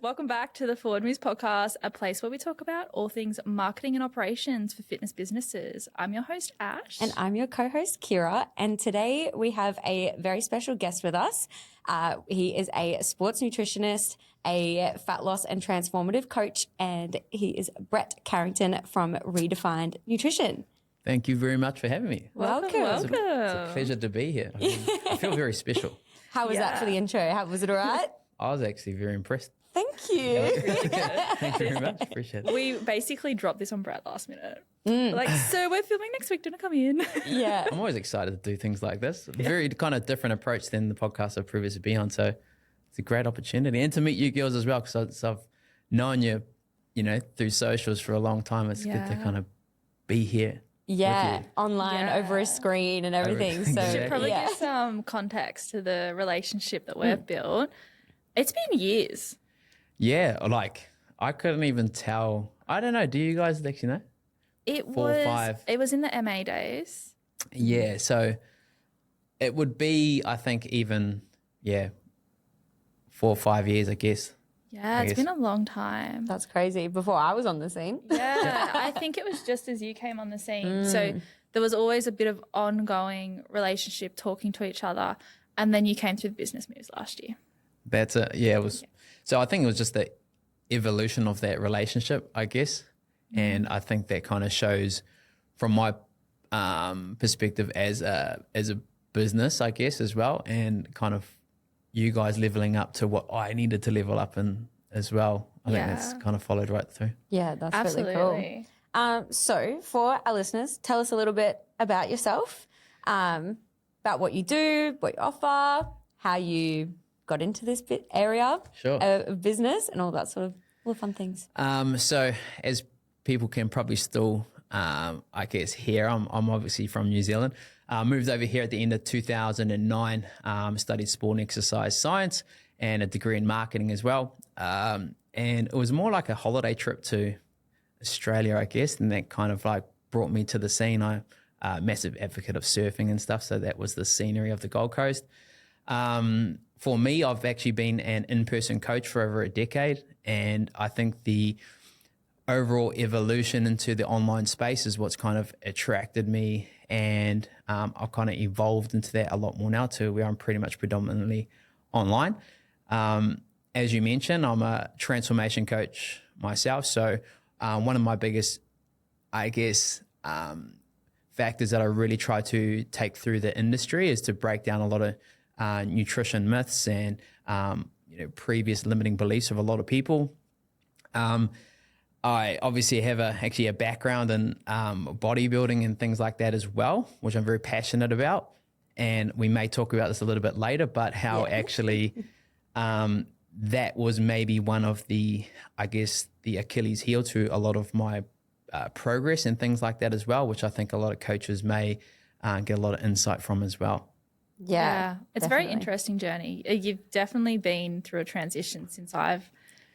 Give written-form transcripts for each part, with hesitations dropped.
Welcome back to the Forward Moves podcast, a place where we talk about all things marketing and operations for fitness businesses. I'm your host, Ash. And I'm your co-host, Keira. And today we have a very special guest with us. He is a sports nutritionist, a fat loss and transformative coach, and he is Brett Carrington from Redefined Nutrition. Thank you very much for having me. Welcome. It's a pleasure to be here. I feel very special. How was that for the intro? Was it all right? I was actually very impressed. Thank you. Thank you very much. Appreciate it. We basically dropped this on Brett last minute. Like, so we're filming next week. Do you want to come in? Yeah. I'm always excited to do things like this. Very kind of different approach than the podcast I've previously been on. So it's a great opportunity. And to meet you girls as well, because I've known you, through socials for a long time. It's good to kind of be here. Yeah, online, over a screen and everything. So should probably give some context to the relationship that we've built. It's been years. Yeah, like I couldn't even tell. I don't know. Do you guys actually know? It 4 or 5. It was in the MA days. Yeah, so it would be, I think, even 4 or 5 years, I guess. Yeah, it's been a long time. That's crazy. Before I was on the scene. Yeah, I think it was just as you came on the scene. So there was always a bit of ongoing relationship, talking to each other, and then you came through the business moves last year. That's it. Yeah, it was. So I think it was just the evolution of that relationship, I guess. And I think that kind of shows from my perspective as a business, I guess, as well. And kind of you guys leveling up to what I needed to level up in as well. I think that's kind of followed right through. Yeah, that's Absolutely. really cool. So for our listeners, tell us a little bit about yourself, about what you do, what you offer, how you got into this area of business and all that sort of all the fun things. So as people can probably still, I guess, hear, I'm obviously from New Zealand. Moved over here at the end of 2009, studied sport and exercise science and a degree in marketing as well. And it was more like a holiday trip to Australia, I guess, and that kind of like brought me to the scene. I'm a massive advocate of surfing and stuff, so that was the scenery of the Gold Coast. For me, I've actually been an in-person coach for over a decade, and I think the overall evolution into the online space is what's kind of attracted me, and I've kind of evolved into that a lot more now to where I'm pretty much predominantly online. As you mentioned, I'm a transformation coach myself, so one of my biggest, I guess, factors that I really try to take through the industry is to break down a lot of nutrition myths and previous limiting beliefs of a lot of people. I obviously have a background in bodybuilding and things like that as well, which I'm very passionate about. And we may talk about this a little bit later, but how actually that was maybe one of the, I guess, the Achilles heel to a lot of my progress and things like that as well, which I think a lot of coaches may get a lot of insight from as well. Yeah, it's a very interesting journey. You've definitely been through a transition since I've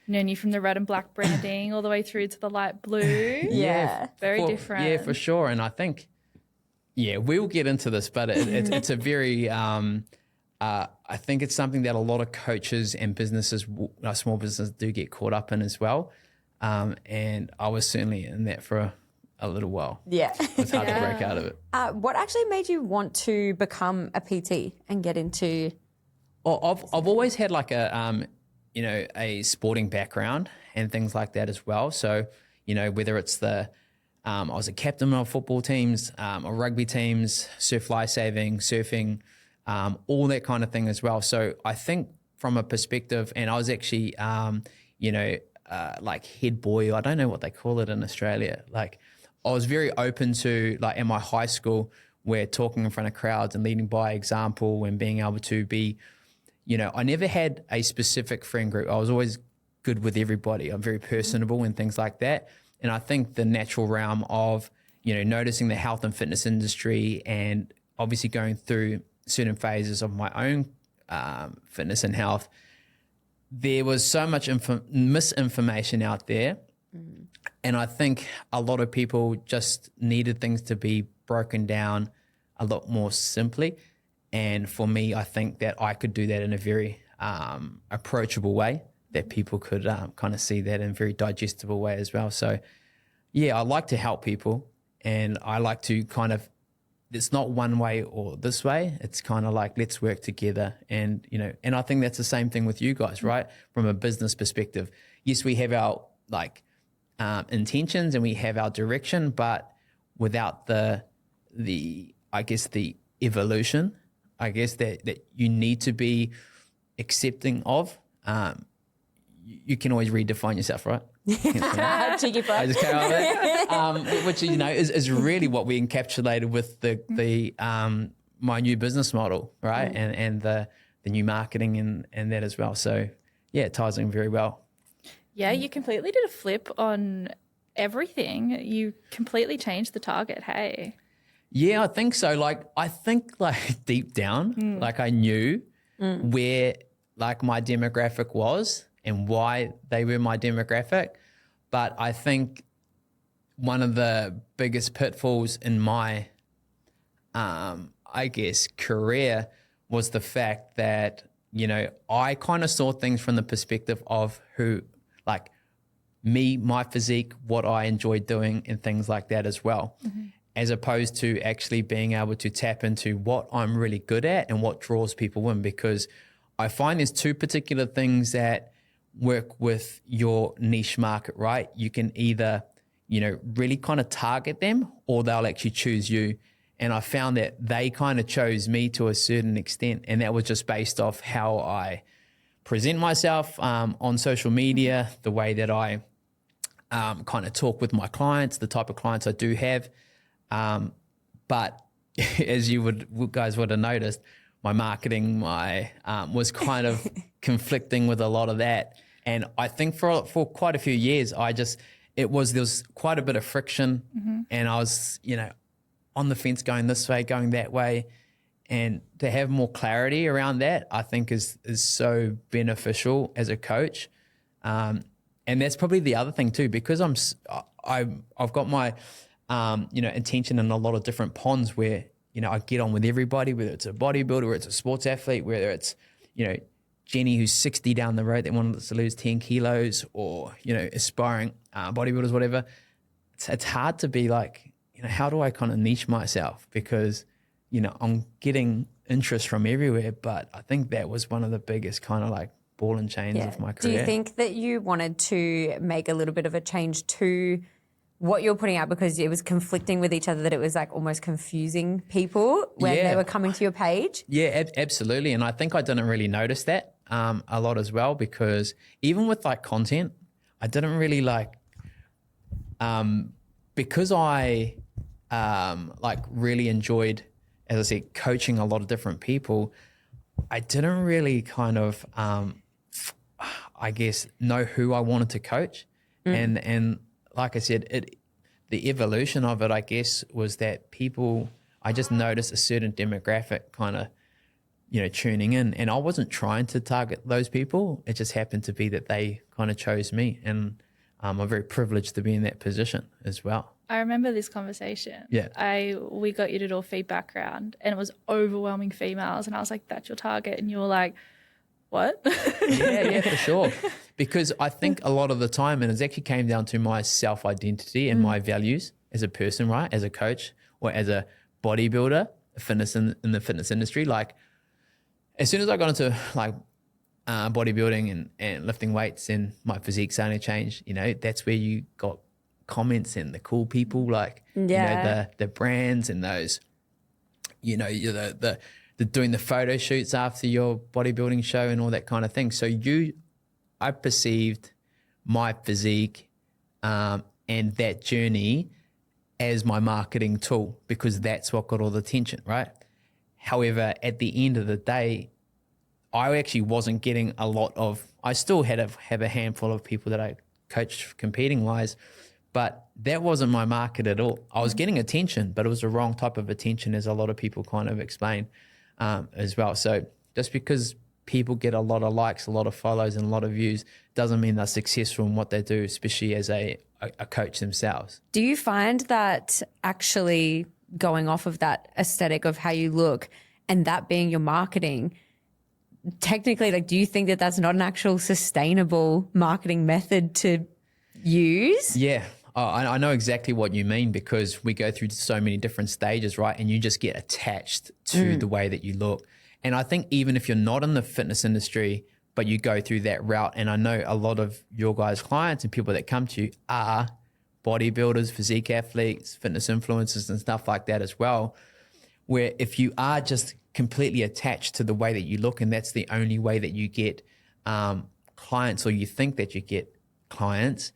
known you, from the red and black branding all the way through to the light blue. Very different. Yeah, for sure. And I think, we'll get into this, but it's a very, I think it's something that a lot of coaches and businesses, small businesses, do get caught up in as well. And I was certainly in that for a little while. Yeah. It's hard to break out of it. What actually made you want to become a PT and get into? Well, I've always had like a sporting background and things like that as well. So, whether it's I was a captain of football teams, or rugby teams, surf lifesaving, surfing, all that kind of thing as well. So I think from a perspective, and I was actually, like head boy, I don't know what they call it in Australia. Like I was very open to, like in my high school, where talking in front of crowds and leading by example and being able to be, I never had a specific friend group. I was always good with everybody. I'm very personable and things like that. And I think the natural realm of, noticing the health and fitness industry and obviously going through certain phases of my own fitness and health, there was so much misinformation out there. And I think a lot of people just needed things to be broken down a lot more simply. And for me, I think that I could do that in a very approachable way that people could kind of see that in a very digestible way as well. So yeah, I like to help people, and I like to kind of, it's not one way or this way. It's kind of like, let's work together. And, you know, and I think that's the same thing with you guys, right? From a business perspective. Yes, we have our like intentions and we have our direction, but without the I guess the evolution, I guess that you need to be accepting of, you can always redefine yourself, right? Cheeky plug. I just came up with it. Which, you know, is really what we encapsulated with the my new business model, right? And the new marketing and that as well. So yeah, it ties in very well. Yeah, you completely did a flip on everything. You completely changed the target, hey? Yeah, I think so. Like, I think like deep down, like I knew where like my demographic was and why they were my demographic. But I think one of the biggest pitfalls in my, I guess, career was the fact that, you know, I kind of saw things from the perspective of who, like me, my physique, what I enjoyed doing and things like that as well, as opposed to actually being able to tap into what I'm really good at and what draws people in. Because I find there's two particular things that work with your niche market, right? You can either, you know, really kind of target them, or they'll actually choose you. And I found that they kind of chose me to a certain extent. And that was just based off how I present myself on social media, the way that I kind of talk with my clients, the type of clients I do have. But as you guys would have noticed, my marketing, was kind of conflicting with a lot of that. And I think for quite a few years, there was quite a bit of friction, and I was, you know, on the fence going this way, going that way. And to have more clarity around that, I think is so beneficial as a coach. And that's probably the other thing too, because I've got my, you know, intention in a lot of different ponds where, you know, I get on with everybody, whether it's a bodybuilder, whether it's a sports athlete, whether it's, you know, Jenny who's 60 down the road that wanted to lose 10 kilos, or, you know, aspiring bodybuilders, whatever. It's hard to be like, you know, how do I kind of niche myself? Because, you know, I'm getting interest from everywhere, but I think that was one of the biggest kind of like ball and chains of my career. Do you think that you wanted to make a little bit of a change to what you're putting out because it was conflicting with each other, that it was like almost confusing people when they were coming to your page? Yeah, absolutely. And I think I didn't really notice that a lot as well, because even with like content, I didn't really like, because I like really enjoyed, as I said, coaching a lot of different people, I didn't really kind of, I guess, know who I wanted to coach. And like I said, the evolution of it, I guess, was that I just noticed a certain demographic kind of, you know, tuning in. And I wasn't trying to target those people. It just happened to be that they kind of chose me. And I'm very privileged to be in that position as well. I remember this conversation. Yeah. We got you to do a feedback round, and it was overwhelming females. And I was like, that's your target. And you were like, what? Yeah, for sure. Because I think a lot of the time, and it actually came down to my self-identity and my values as a person, right? As a coach or as a bodybuilder, in the fitness industry. Like, as soon as I got into like bodybuilding and lifting weights, and my physique started to change, you know, that's where you got comments and the cool people, like, you know, the brands and those, you know, the doing the photo shoots after your bodybuilding show and all that kind of thing. So I perceived my physique and that journey as my marketing tool, because that's what got all the attention, right? However, at the end of the day, I actually wasn't getting a lot of, I still have a handful of people that I coached competing wise, but that wasn't my market at all. I was getting attention, but it was the wrong type of attention, as a lot of people kind of explain as well. So just because people get a lot of likes, a lot of follows and a lot of views doesn't mean they're successful in what they do, especially as a coach themselves. Do you find that actually going off of that aesthetic of how you look and that being your marketing, technically, like, do you think that that's not an actual sustainable marketing method to use? Yeah. I know exactly what you mean, because we go through so many different stages, right? And you just get attached to the way that you look. And I think even if you're not in the fitness industry, but you go through that route, and I know a lot of your guys' clients and people that come to you are bodybuilders, physique athletes, fitness influencers and stuff like that as well, where if you are just completely attached to the way that you look and that's the only way that you get clients, or you think that you get clients,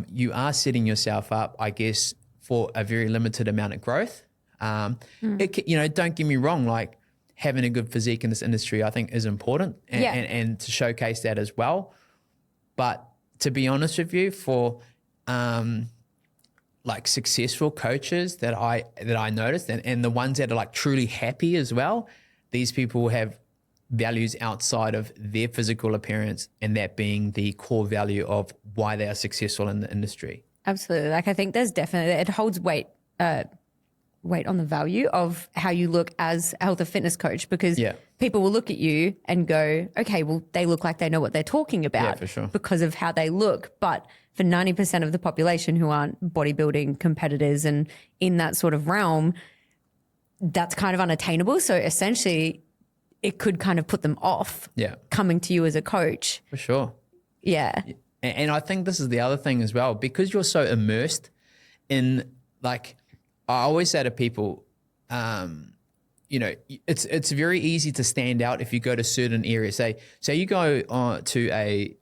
you are setting yourself up, I guess, for a very limited amount of growth. Don't get me wrong, like having a good physique in this industry, I think is important and to showcase that as well. But to be honest with you, for like successful coaches that I noticed and the ones that are like truly happy as well, these people have values outside of their physical appearance, and that being the core value of why they are successful in the industry. Absolutely. Like, I think there's definitely, it holds weight on the value of how you look as a health and fitness coach, because people will look at you and go, okay, well, they look like they know what they're talking about for sure. because of how they look. But for 90% of the population who aren't bodybuilding competitors and in that sort of realm, that's kind of unattainable. So essentially, it could kind of put them off coming to you as a coach. For sure. Yeah. And I think this is the other thing as well, because you're so immersed in, like, I always say to people, it's very easy to stand out if you go to certain areas. Say you go to a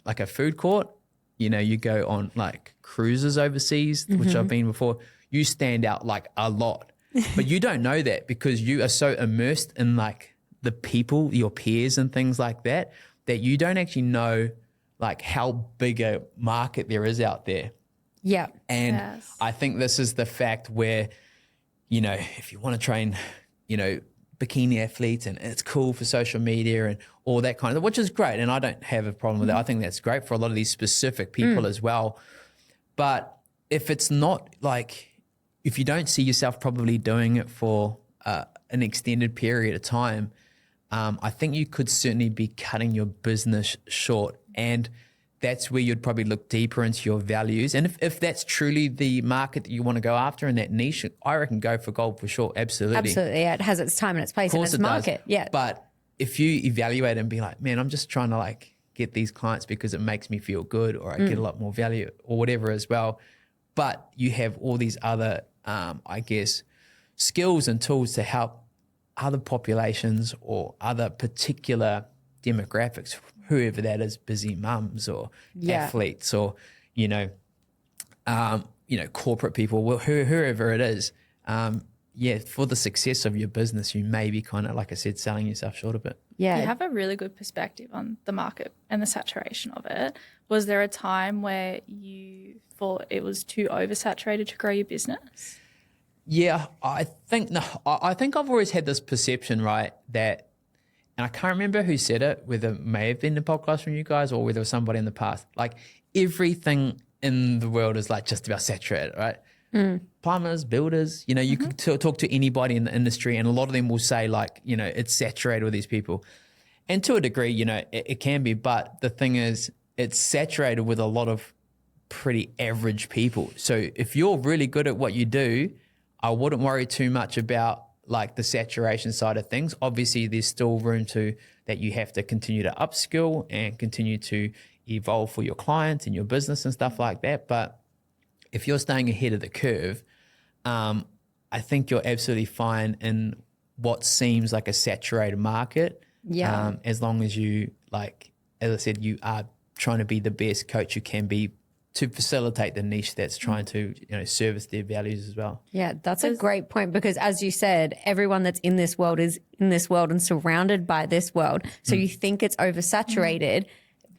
like a food court, you go on like cruises overseas, which I've been before, you stand out like a lot. But you don't know that because you are so immersed in like the people, your peers and things like that, that you don't actually know like how big a market there is out there. Yeah. And I think this is the fact where, if you want to train, bikini athletes, and it's cool for social media and all that kind of, which is great. And I don't have a problem with that. I think that's great for a lot of these specific people as well. But if it's not like, if you don't see yourself probably doing it for an extended period of time, I think you could certainly be cutting your business short. And that's where you'd probably look deeper into your values. And if that's truly the market that you want to go after in that niche, I reckon go for gold for sure. Absolutely. Absolutely. Yeah, it has its time and its place in its market. Yeah. But if you evaluate and be like, man, I'm just trying to like get these clients because it makes me feel good, or I get a lot more value or whatever as well. But you have all these other, I guess, skills and tools to help other populations or other particular demographics, whoever that is, busy mums or athletes or, corporate people, whoever it is. For the success of your business, you may be kind of, like I said, selling yourself short a bit. Yeah. You have a really good perspective on the market and the saturation of it. Was there a time where you thought it was too oversaturated to grow your business? Yeah, I think I've always had this perception, right, that, and I can't remember who said it, whether it may have been the podcast from you guys or whether it was somebody in the past, like everything in the world is like just about saturated, right? Plumbers, builders, you could talk to anybody in the industry and a lot of them will say like, it's saturated with these people. And to a degree, it can be, but the thing is it's saturated with a lot of pretty average people. So if you're really good at what you do, I wouldn't worry too much about like the saturation side of things. Obviously, there's still room that you have to continue to upskill and continue to evolve for your clients and your business and stuff like that. But if you're staying ahead of the curve, I think you're absolutely fine in what seems like a saturated market. Yeah. As long as you, like, as I said, you are trying to be the best coach you can be to facilitate the niche that's trying to, service their values as well. Yeah, that's a great point because as you said, everyone that's in this world is in this world and surrounded by this world. So you think it's oversaturated,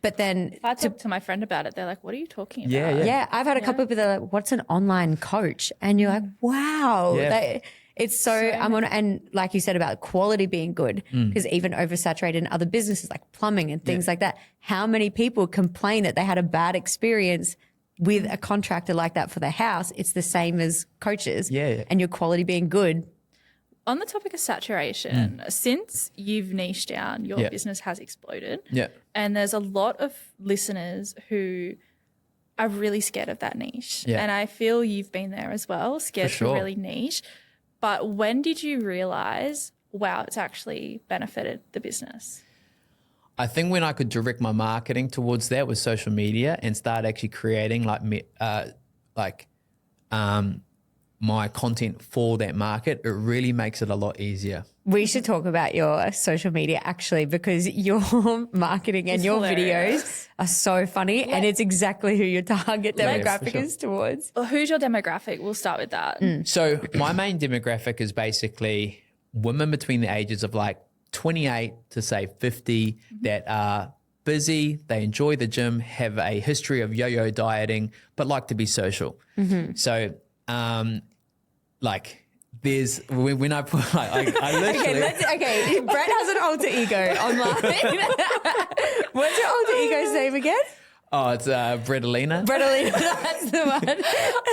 but then... If I talk to my friend about it, they're like, what are you talking about? Yeah, I've had a couple of people that are like, what's an online coach? And you're like, wow. Yeah. It's so and like you said about quality being good, because even oversaturated in other businesses like plumbing and things like that, how many people complain that they had a bad experience with a contractor like that for their house? It's the same as coaches. Yeah. And your quality being good. On the topic of saturation, since you've niched down, your business has exploded. Yeah. And there's a lot of listeners who are really scared of that niche. Yeah. And I feel you've been there as well, scared to really niche. But when did you realize, wow, it's actually benefited the business? I think when I could direct my marketing towards that with social media and start actually creating my content for that market, it really makes it a lot easier. We should talk about your social media actually, because your marketing and your videos are so funny and it's exactly who your target demographic is towards. Well, who's your demographic? We'll start with that. So my main demographic is basically women between the ages of like 28 to say 50 that are busy, they enjoy the gym, have a history of yo-yo dieting, but like to be social. So like there's when I put I literally Okay, Brett has an alter ego online. What's your alter ego's name again? Oh, it's Brettalina. Brettalina, that's the one.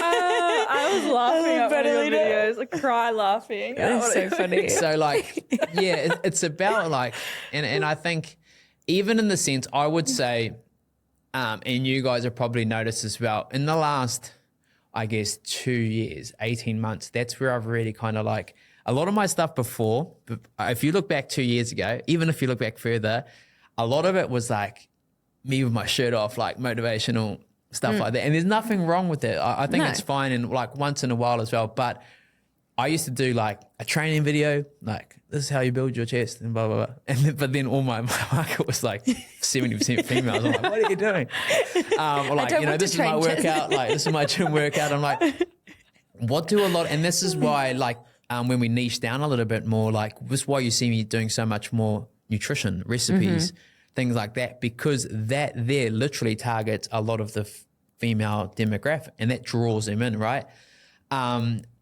I was laughing at one of your videos, like cry laughing. That's so funny. So like, yeah, it's about like, and I think even in the sense, I would say, and you guys have probably noticed as well, in the last, I guess, 2 years, 18 months, that's where I've really kind of like, a lot of my stuff before, if you look back 2 years ago, even if you look back further, a lot of it was like me with my shirt off, like motivational stuff like that. And there's nothing wrong with it. I think it's fine and like once in a while as well. But I used to do like a training video, like this is how you build your chest and blah, blah, blah. But then all my market was like 70% females. I'm like, what are you doing? Or like, you know, this is my workout, like this is my gym workout. I'm like, what do a lot, and this is why like when we niche down a little bit more, like this is why you see me doing so much more nutrition, recipes, things like that, because that there literally targets a lot of the female demographic and that draws them in, right?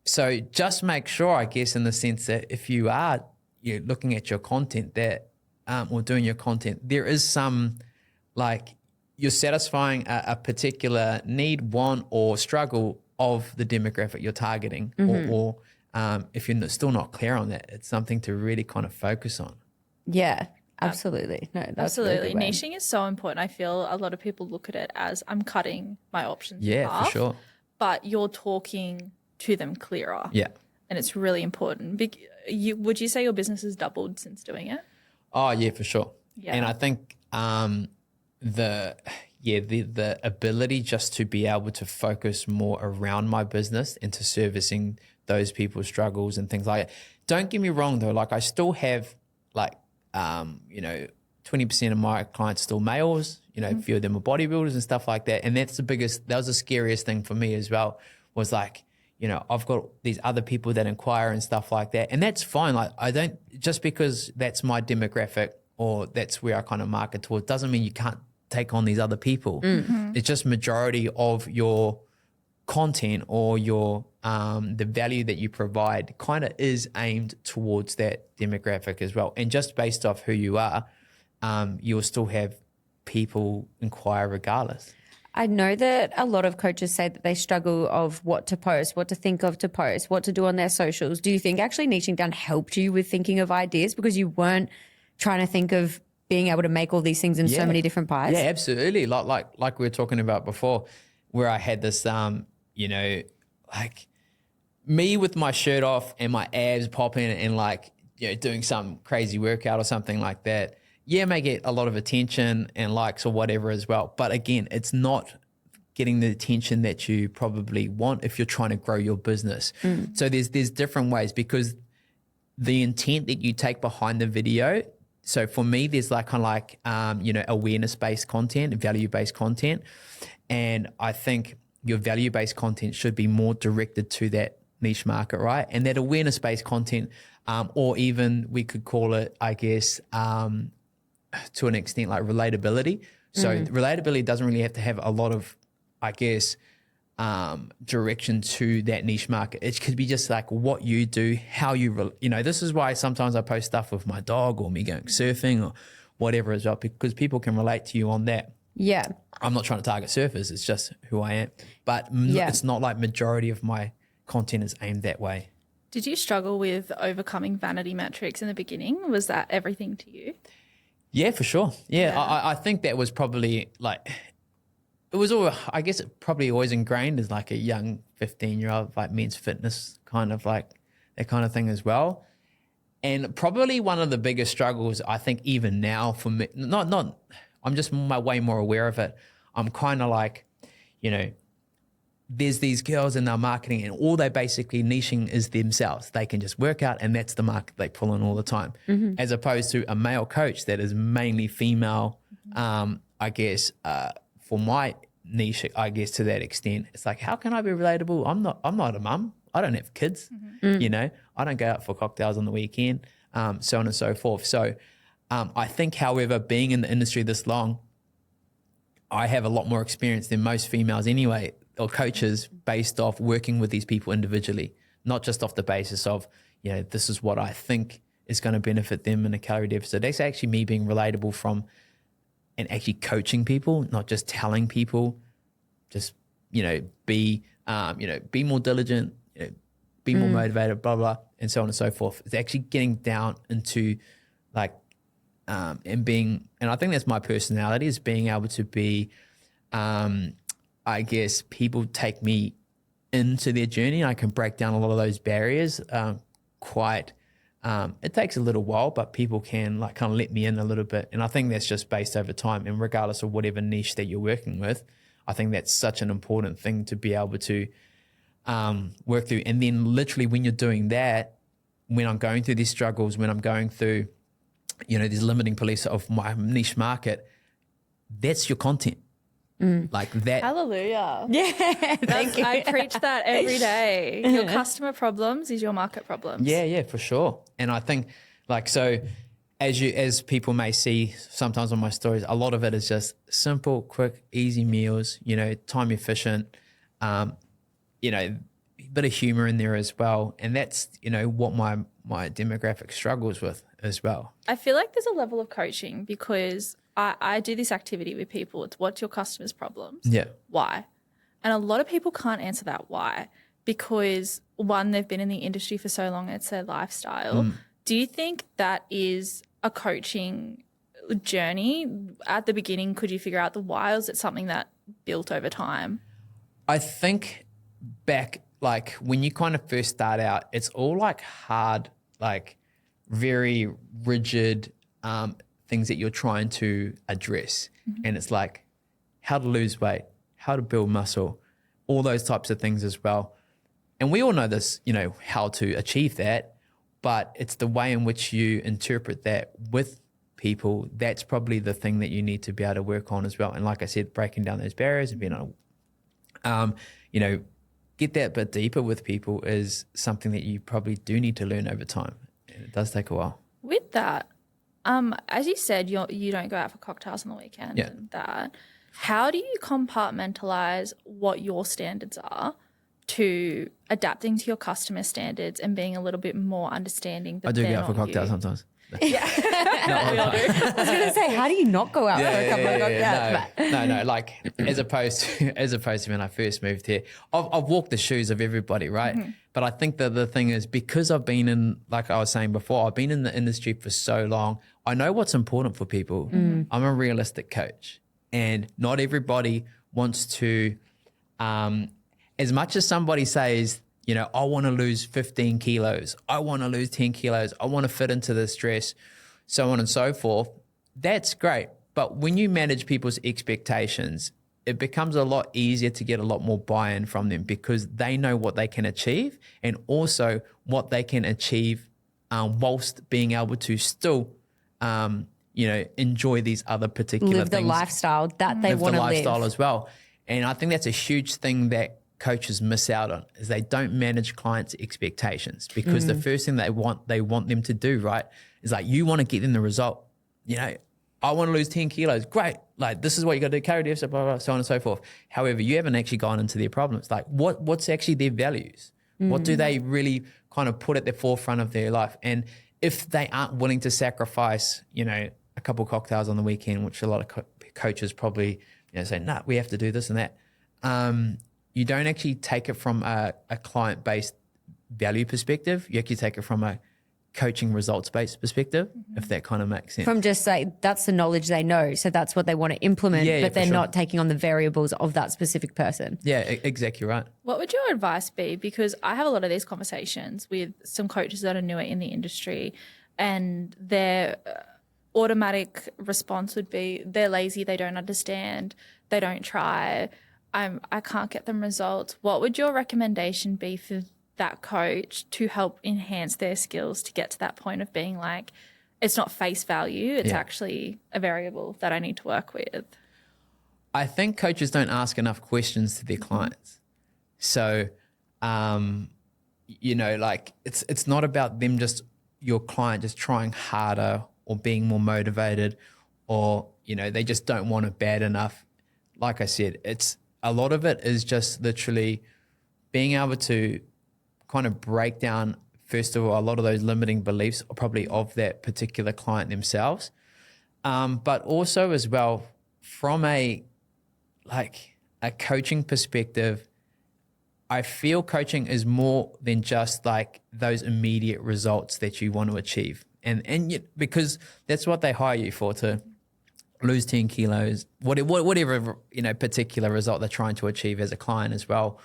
So just make sure, I guess, in the sense that if you are looking at your content that or doing your content, there is some like you're satisfying a particular need, want, or struggle of the demographic you're targeting, or if you're still not clear on that, it's something to really kind of focus on. Yeah. Absolutely. No, that's absolutely. Really niching is so important. I feel a lot of people look at it as I'm cutting my options. Yeah, off, for sure. But you're talking to them clearer. Yeah. And it's really important. Would you say your business has doubled since doing it? Oh, yeah, for sure. Yeah. And I think the ability just to be able to focus more around my business and to servicing those people's struggles and things like that. Don't get me wrong though, like I still have like 20% of my clients still males, a few of them are bodybuilders and stuff like that. And that was the scariest thing for me as well, was like, I've got these other people that inquire and stuff like that. And that's fine. Like just because that's my demographic or that's where I kind of market towards doesn't mean you can't take on these other people. It's just majority of your content or your the value that you provide kind of is aimed towards that demographic as well. And just based off who you are, you'll still have people inquire regardless. I know that a lot of coaches say that they struggle of what to post, what to think of to post, what to do on their socials. Do you think actually niching down helped you with thinking of ideas because you weren't trying to think of being able to make all these things in so many different pies? Yeah, absolutely. Like we were talking about before, where I had this, like me with my shirt off and my abs popping and like, doing some crazy workout or something like that. Yeah, may get a lot of attention and likes or whatever as well. But again, it's not getting the attention that you probably want if you're trying to grow your business. So there's different ways, because the intent that you take behind the video. So for me, there's like kind of like, awareness-based content, value-based content. And I think your value-based content should be more directed to that niche market, right? And that awareness-based content, or even we could call it, I guess, to an extent like relatability. So relatability doesn't really have to have a lot of, I guess, direction to that niche market. It could be just like what you do, how you, this is why sometimes I post stuff with my dog or me going surfing or whatever as well, because people can relate to you on that. Yeah. I'm not trying to target surfers. It's just who I am. But it's not like majority of my content is aimed that way. Did you struggle with overcoming vanity metrics in the beginning? Was that everything to you? Yeah, for sure. Yeah. I think that was probably like, it was all, I guess it probably always ingrained as like a young 15-year-old, like men's fitness kind of like that kind of thing as well. And probably one of the biggest struggles, I think even now for me, I'm just way more aware of it. I'm kind of like, you know, there's these girls in their marketing and all they basically niching is themselves. They can just work out and that's the market they pull in all the time. As opposed to a male coach that is mainly female, I guess, for my niche, I guess to that extent, it's like, how can I be relatable? I'm not a mum. I don't have kids, you know, I don't go out for cocktails on the weekend, so on and so forth. So I think, however, being in the industry this long, I have a lot more experience than most females anyway, or coaches, based off working with these people individually, not just off the basis of, you know, this is what I think is going to benefit them in a calorie deficit. That's actually me being relatable from and actually coaching people, not just telling people, just, be more diligent, be more motivated, blah, blah, and so on and so forth. It's actually getting down into like, and I think that's my personality, is being able to be, I guess people take me into their journey. I can break down a lot of those barriers it takes a little while, but people can like kind of let me in a little bit. And I think that's just based over time. And regardless of whatever niche that you're working with, I think that's such an important thing to be able to work through. And then literally when you're doing that, when I'm going through these struggles, when I'm going through, these limiting beliefs of my niche market, that's your content. Like that. Hallelujah. Yeah. Thank you. I preach that every day. Your customer problems is your market problems. Yeah, for sure. And I think like, so as people may see sometimes on my stories, a lot of it is just simple, quick, easy meals, time efficient, bit of humor in there as well. And that's, what my demographic struggles with as well. I feel like there's a level of coaching because I do this activity with people. It's what's your customer's problems? Yeah. Why? And a lot of people can't answer that why because, one, they've been in the industry for so long, it's their lifestyle. Do you think that is a coaching journey? At the beginning, could you figure out the why, or is it something that built over time? I think back, like when you kind of first start out, it's all like hard, like very rigid things that you're trying to address. And it's like how to lose weight, how to build muscle, all those types of things as well. And we all know this, how to achieve that, but it's the way in which you interpret that with people. That's probably the thing that you need to be able to work on as well. And like I said, breaking down those barriers and being able to, get that bit deeper with people is something that you probably do need to learn over time. And it does take a while. With that, as you said, you don't go out for cocktails on the weekend. Yeah. And that. How do you compartmentalize what your standards are to adapting to your customer standards and being a little bit more understanding that I do they're go out for not cocktails you? sometimes. Yeah. We all do. I was going to say, how do you not go out for a couple of cocktails? No. Like as opposed to when I first moved here, I've walked the shoes of everybody, right? But I think that the thing is, because I've been in, like I was saying before, I've been in the industry for so long. I know what's important for people. I'm a realistic coach, and not everybody wants to. As much as somebody says, I want to lose 15 kilos, I want to lose 10 kilos, I want to fit into this dress, so on and so forth. That's great. But when you manage people's expectations, it becomes a lot easier to get a lot more buy-in from them because they know what they can achieve and also what they can achieve whilst being able to still, enjoy these other particular live things. The lifestyle that they want to live. Live the lifestyle as well. And I think that's a huge thing that coaches miss out on, is they don't manage clients' expectations, because the first thing they want them to do, right, is like, you want to get them the result. I want to lose 10 kilos. Great. Like, this is what you got to do, calorie deficit, blah, blah, blah, so on and so forth. However, you haven't actually gone into their problems. Like, what's actually their values? What do they really kind of put at the forefront of their life? And if they aren't willing to sacrifice, a couple cocktails on the weekend, which a lot of coaches probably, say, nah, we have to do this and that. You don't actually take it from a client-based value perspective. You actually take it from a coaching results-based perspective, if that kind of makes sense. From just like, that's the knowledge they know. So that's what they want to implement, but they're not taking on the variables of that specific person. Yeah, exactly right. What would your advice be? Because I have a lot of these conversations with some coaches that are newer in the industry, and their automatic response would be they're lazy, they don't understand, they don't try, I can't get them results. What would your recommendation be for that coach to help enhance their skills to get to that point of being like, it's not face value, it's actually a variable that I need to work with? I think coaches don't ask enough questions to their clients. So, you know, like it's not about them your client just trying harder or being more motivated, or, you know, they just don't want it bad enough. Like I said, a lot of it is just literally being able to kind of break down, first of all, a lot of those limiting beliefs are probably of that particular client themselves. But also as well, from a coaching perspective, I feel coaching is more than just like those immediate results that you want to achieve. And because that's what they hire you for, to lose 10 kilos, whatever, you know, particular result they're trying to achieve as a client as well.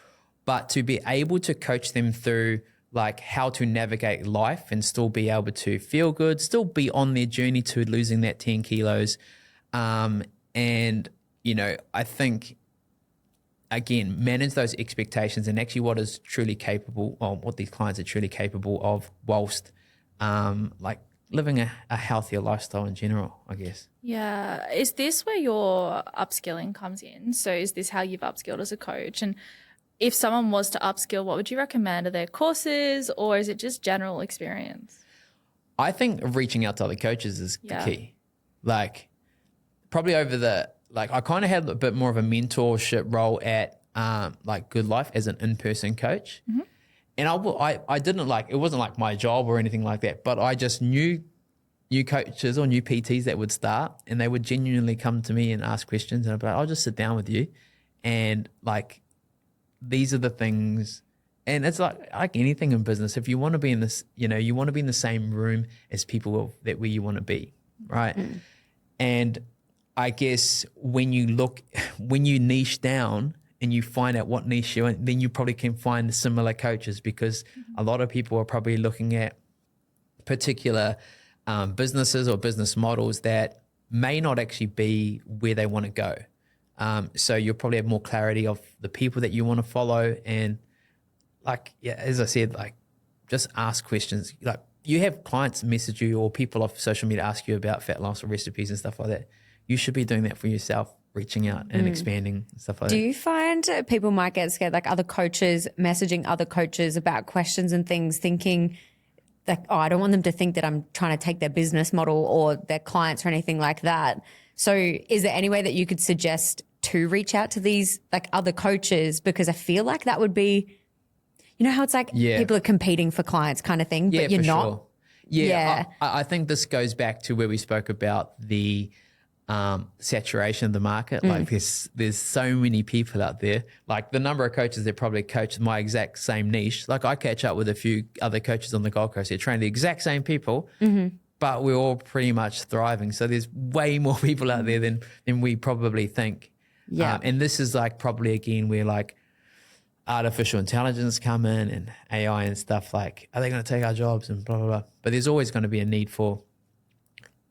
But to be able to coach them through like how to navigate life and still be able to feel good, still be on their journey to losing that 10 kilos. And, you know, I think, again, manage those expectations and actually what is truly capable, or what these clients are truly capable of, whilst like living a healthier lifestyle in general, I guess. Yeah. Is this where your upskilling comes in? So is this how you've upskilled as a coach? And if someone was to upskill, what would you recommend? Are there courses, or is it just general experience? I think reaching out to other coaches is the key. Like probably I kind of had a bit more of a mentorship role at like Good Life as an in-person coach. Mm-hmm. And I didn't it wasn't like my job or anything like that, but I just knew new coaches or new PTs that would start, and they would genuinely come to me and ask questions, and I'd be like, I'll just sit down with you, and like, these are the things. And it's like anything in business, if you want to be in this, you know, you want to be in the same room as people that where you want to be, right? Mm. And I guess when you niche down and you find out what niche you're in, then you probably can find similar coaches, because a lot of people are probably looking at particular businesses or business models that may not actually be where they want to go. So you'll probably have more clarity of the people that you want to follow. And like, yeah, as I said, like just ask questions. Like you have clients message you or people off social media ask you about fat loss or recipes and stuff like that. You should be doing that for yourself, reaching out and expanding and stuff like that. Do you find people might get scared, like other coaches messaging other coaches about questions and things, thinking like, oh, I don't want them to think that I'm trying to take their business model or their clients or anything like that. So is there any way that you could suggest to reach out to these like other coaches? Because I feel like that would be, you know how it's like people are competing for clients kind of thing, but you're not. Sure. Yeah. I think this goes back to where we spoke about the saturation of the market. Like there's so many people out there. Like the number of coaches that probably coach my exact same niche. Like I catch up with a few other coaches on the Gold Coast. They train the exact same people, but we're all pretty much thriving. So there's way more people out there than we probably think. Yeah. And this is like probably again where like artificial intelligence come in and AI and stuff, like, are they going to take our jobs and blah, blah, blah. But there's always going to be a need for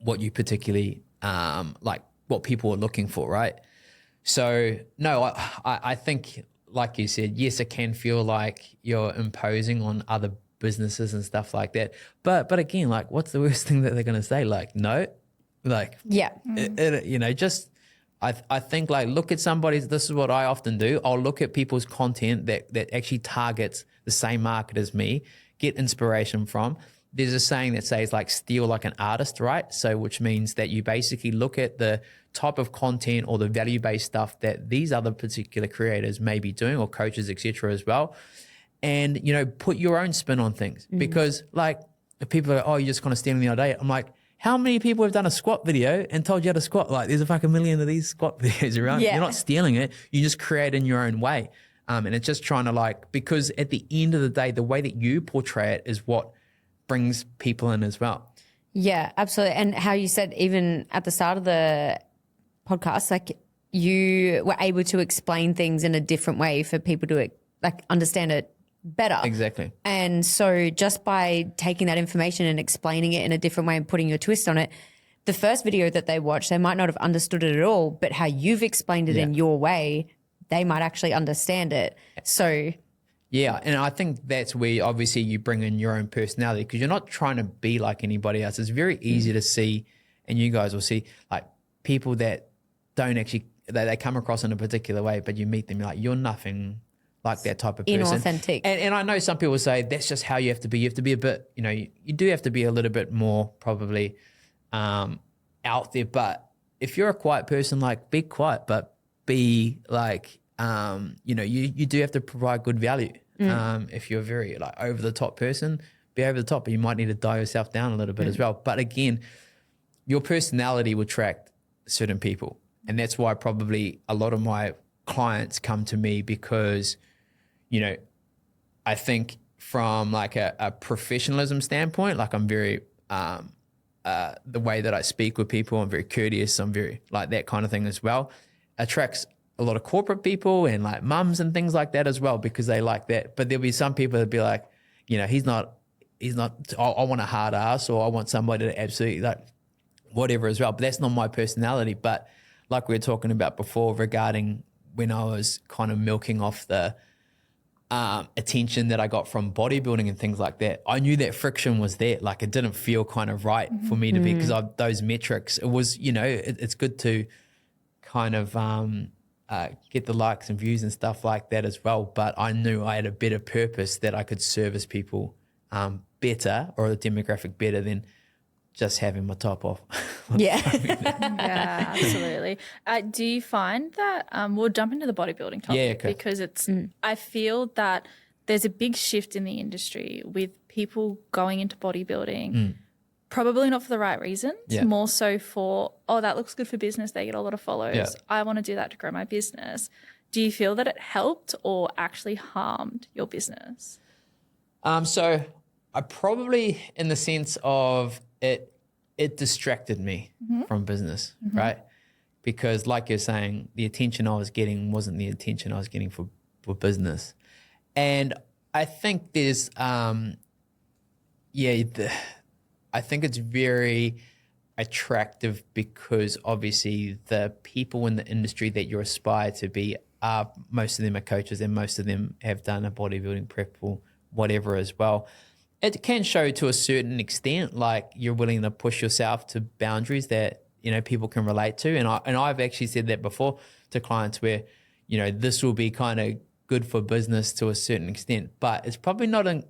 what you particularly, like what people are looking for, right? So no, I think like you said, yes, it can feel like you're imposing on other businesses and stuff like that. But again, like what's the worst thing that they're going to say? Like, no, like, you know, just, I think like look at somebody's, this is what I often do. I'll look at people's content that actually targets the same market as me, get inspiration from. There's a saying that says like steal like an artist, right? So which means that you basically look at the type of content or the value-based stuff that these other particular creators may be doing, or coaches, etc. as well. And, you know, put your own spin on things. Because like if people are, oh, you're just kind of stealing the idea. I'm like, how many people have done a squat video and told you how to squat? Like there's a fucking million of these squat videos around. You're not stealing it. You just create in your own way. And it's just trying to because at the end of the day, the way that you portray it is what brings people in as well. Yeah, absolutely. And how you said even at the start of the podcast, like you were able to explain things in a different way for people to understand it better. Exactly. And so just by taking that information and explaining it in a different way and putting your twist on it, the first video that they watch, they might not have understood it at all, but how you've explained it in your way, they might actually understand it. So yeah, and I think that's where obviously you bring in your own personality, because you're not trying to be like anybody else. It's very easy to see, and you guys will see, like people that don't actually, they come across in a particular way, but you meet them, you're like, you're nothing like that type of person. Inauthentic. And I know some people say that's just how you have to be. You have to be a bit, you do have to be a little bit more probably out there. But if you're a quiet person, like be quiet, but be like, you do have to provide good value. If you're a very over the top person, be over the top, but you might need to dial yourself down a little bit as well. But again, your personality will attract certain people. And that's why probably a lot of my clients come to me, because, I think from a professionalism standpoint, I'm very, the way that I speak with people, I'm very courteous. I'm very that kind of thing as well. Attracts a lot of corporate people and mums and things like that as well, because they like that. But there'll be some people that be like, he's not, I want a hard ass, or I want somebody to absolutely whatever as well. But that's not my personality. But like we were talking about before regarding when I was kind of milking off the attention that I got from bodybuilding and things like that, I knew that friction was there. It didn't feel kind of right for me to be, because of those metrics. It was, it's good to kind of get the likes and views and stuff like that as well. But I knew I had a better purpose, that I could service people better, or the demographic better, than just having my top off. yeah. Yeah, absolutely. Do you find that we'll jump into the bodybuilding topic, because it's I feel that there's a big shift in the industry with people going into bodybuilding, probably not for the right reasons, more so for, that looks good for business, they get a lot of followers. Yeah. I want to do that to grow my business. Do you feel that it helped or actually harmed your business? So I probably, in the sense of it distracted me from business, right? Because like you're saying, the attention I was getting wasn't the attention I was getting for business. And I think there's, I think it's very attractive, because obviously the people in the industry that you aspire to be are, most of them are coaches, and most of them have done a bodybuilding prep or whatever as well. It can show to a certain extent, you're willing to push yourself to boundaries that, people can relate to. And I've actually said that before to clients where, this will be kind of good for business to a certain extent, but it's probably not I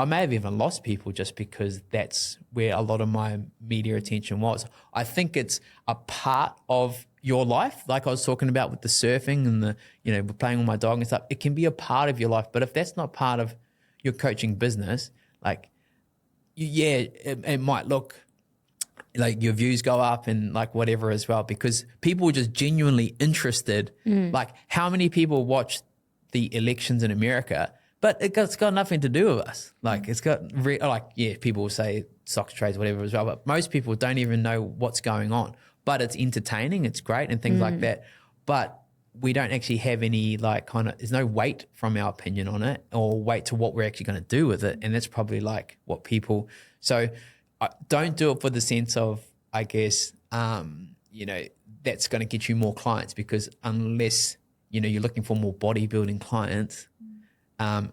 may have even lost people just because that's where a lot of my media attention was. I think it's a part of your life, like I was talking about with the surfing and the, playing with my dog and stuff. It can be a part of your life, but if that's not part of your coaching business, it might look like your views go up and whatever as well, because people are just genuinely interested. How many people watch the elections in America, but it's got nothing to do with us. It's got people will say stocks trades, whatever as well, but most people don't even know what's going on. But it's entertaining, it's great and things like that. But we don't actually have any there's no weight from our opinion on it, or weight to what we're actually going to do with it. And that's probably what people, so don't do it for the sense of, I guess, that's going to get you more clients, because unless, you're looking for more bodybuilding clients,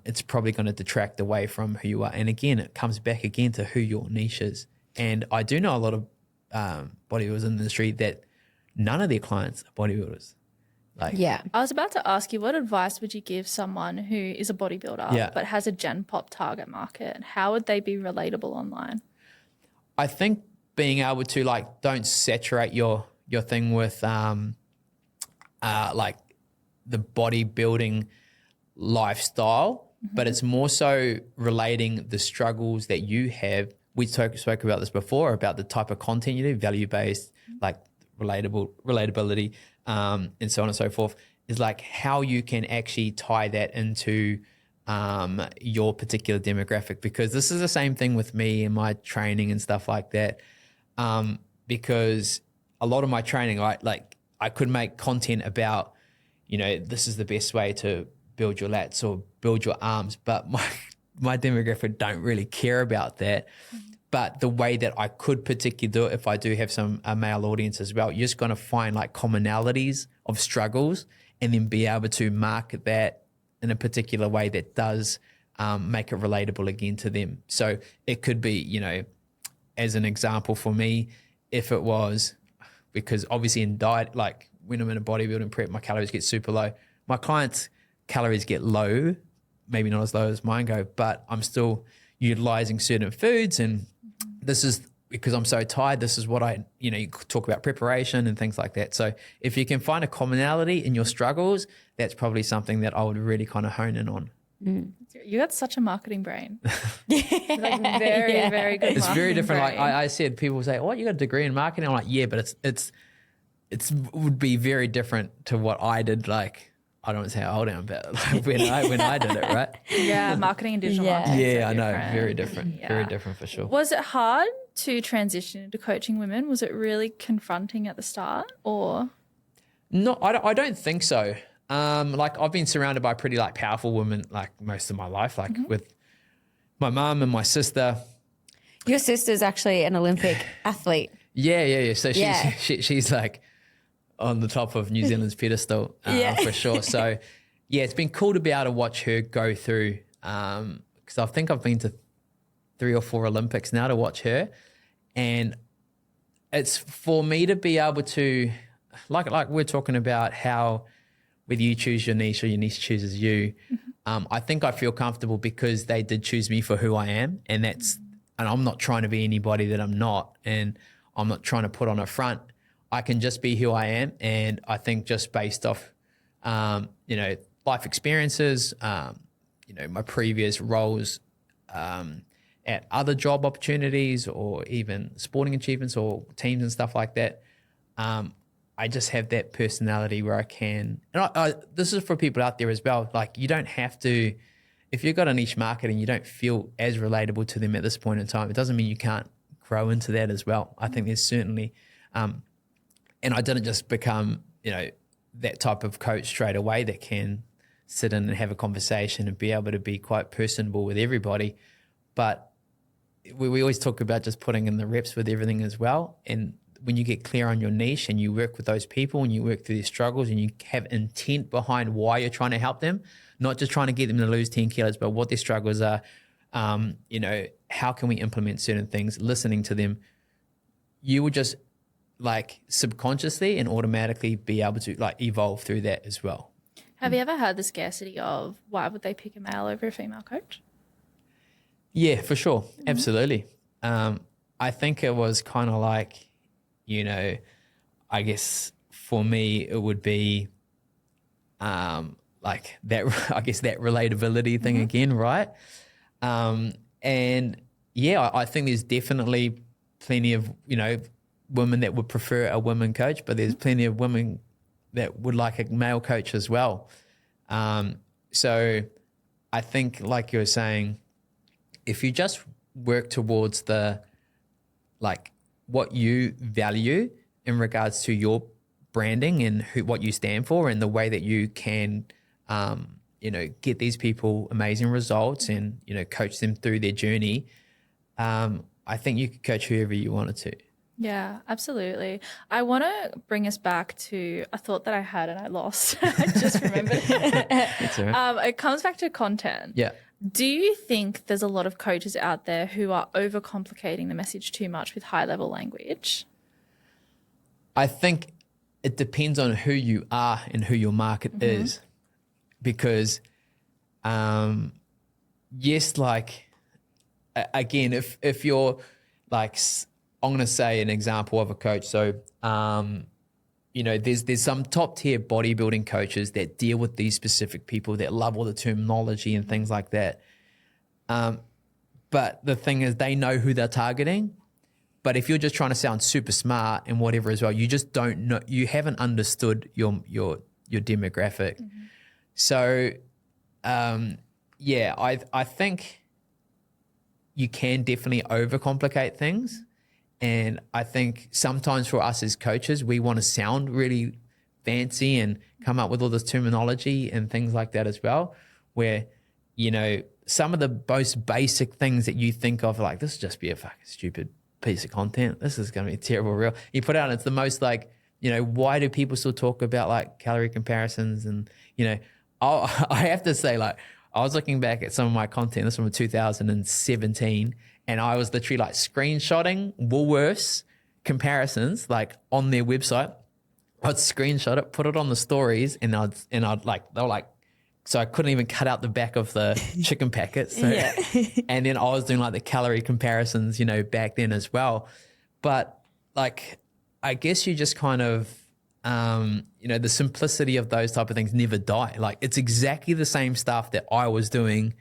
it's probably going to detract away from who you are. And again, it comes back again to who your niche is. And I do know a lot of bodybuilders in the industry that none of their clients are bodybuilders. I was about to ask you, what advice would you give someone who is a bodybuilder but has a Gen Pop target market? How would they be relatable online? I think being able to don't saturate your thing with the bodybuilding lifestyle, but it's more so relating the struggles that you have. We spoke about this before, about the type of content you do, value-based, relatability, and so on and so forth. is like how you can actually tie that into your particular demographic, because this is the same thing with me and my training and stuff like that. Because a lot of my training, I could make content about, this is the best way to build your lats or build your arms, but my demographic don't really care about that. But the way that I could particularly do it, if I do have some male audience as well, you're just going to find like commonalities of struggles and then be able to market that in a particular way that does make it relatable again to them. So it could be, as an example for me, if it was, because obviously in diet, like when I'm in a bodybuilding prep, my calories get super low. My clients' calories get low, maybe not as low as mine go, but I'm still utilizing certain foods, and this is because I'm so tired. This is what you talk about preparation and things like that. So if you can find a commonality in your struggles, that's probably something that I would really kind of hone in on. You got such a marketing brain. Like very, very good. It's very different. Brain. Like I said, people say, "Oh, you got a degree in marketing." I'm like, "Yeah, but it would be very different to what I did." Like, I don't want to say how old I am, but like when I did it, right? Yeah, marketing and digital marketing. Yeah, I know. Very different. Yeah. Very different for sure. Was it hard to transition into coaching women? Was it really confronting at the start, or? No, I don't think so. Like I've been surrounded by pretty like powerful women like most of my life, like with my mum and my sister. Your sister's actually an Olympic athlete. Yeah. So she's like on the top of New Zealand's pedestal for sure. So yeah, it's been cool to be able to watch her go through, because I think I've been to 3 or 4 Olympics now to watch her, and it's for me to be able to like we're talking about how whether you choose your niche or your niche chooses you. I think I feel comfortable because they did choose me for who I am, and I'm not trying to be anybody that I'm not, and I'm not trying to put on a front. I can just be who I am, and I think just based off, life experiences, my previous roles at other job opportunities or even sporting achievements or teams and stuff like that, I just have that personality where I can, and this is for people out there as well. Like you don't have to, if you've got a niche market and you don't feel as relatable to them at this point in time, it doesn't mean you can't grow into that as well. I think there's certainly, and I didn't just become, that type of coach straight away that can sit in and have a conversation and be able to be quite personable with everybody. But we always talk about just putting in the reps with everything as well. And when you get clear on your niche and you work with those people and you work through their struggles and you have intent behind why you're trying to help them, not just trying to get them to lose 10 kilos, but what their struggles are, how can we implement certain things, listening to them, you will just like subconsciously and automatically be able to like evolve through that as well. Have you ever had the scarcity of why would they pick a male over a female coach? Yeah, for sure. Absolutely. I think it was kind of like, I guess for me it would be like that, I guess that relatability thing again, right? And yeah, I think there's definitely plenty of, women that would prefer a woman coach, but there's plenty of women that would like a male coach as well. So I think like you were saying, if you just work towards what you value in regards to your branding and what you stand for and the way that you can, get these people amazing results and, coach them through their journey, I think you could coach whoever you wanted to. Yeah, absolutely. I want to bring us back to a thought that I had and I lost. I just remembered. That's all right. It comes back to content. Yeah. Do you think there's a lot of coaches out there who are overcomplicating the message too much with high-level language? I think it depends on who you are and who your market is. Because, yes, like, again, if you're like, I'm going to say an example of a coach. So, there's some top tier bodybuilding coaches that deal with these specific people that love all the terminology and things like that. But the thing is, they know who they're targeting. But if you're just trying to sound super smart and whatever as well, you just don't know, you haven't understood your your demographic. So, I think you can definitely overcomplicate things. And I think sometimes for us as coaches, we want to sound really fancy and come up with all this terminology and things like that as well, where, some of the most basic things that you think of, like, this will just be a fucking stupid piece of content. This is going to be a terrible reel. You put it out and it's the most like, why do people still talk about like calorie comparisons? And, I have to say, like, I was looking back at some of my content, this was from 2017, and I was literally like screenshotting Woolworths comparisons, like on their website. I'd screenshot it, put it on the stories, and I'd like, they were like, so I couldn't even cut out the back of the chicken packets. So, and then I was doing like the calorie comparisons, back then as well. But like, I guess you just kind of, the simplicity of those type of things never die. Like, it's exactly the same stuff that I was doing